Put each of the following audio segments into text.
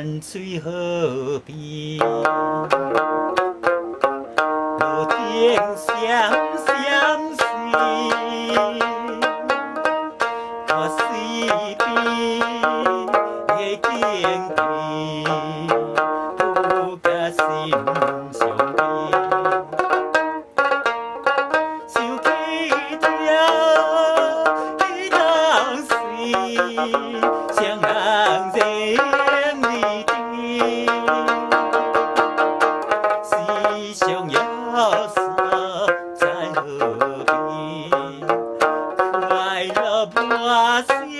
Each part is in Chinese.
淡水河边，路灯闪闪水，看水边的景致，不甲心上边。 双人情意甜，时常要锁在河边，快乐满城水。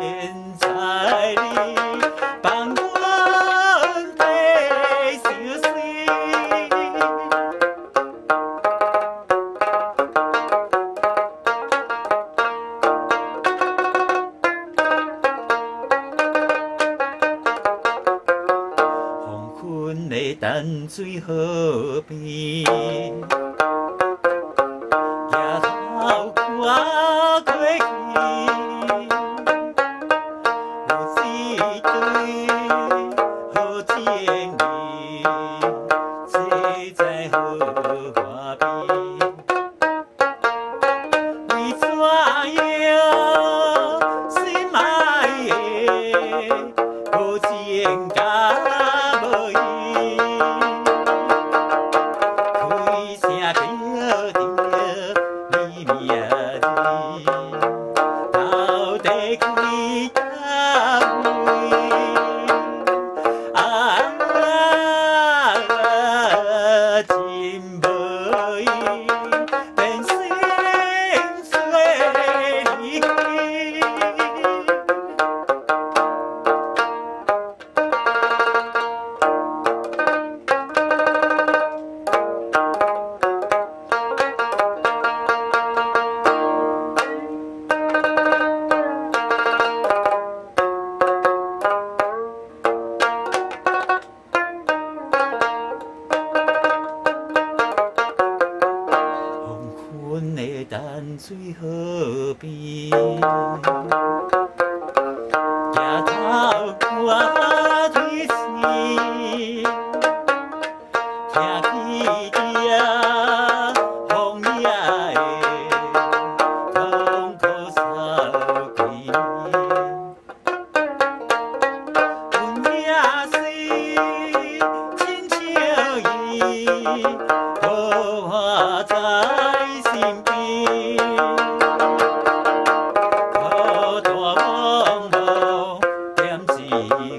现在你帮我提小水。 在淡水河边，抬头看过去，有一对好情侣，坐在荷花边，为怎样心爱的无情甲无义？ 开声叫着你名字，到底开到位？真无意，便心碎离开。 淡水河边，抬头看水水，听起着风野的痛苦扫归。阮也是真情意，好花在心边。 可大梦无点一句。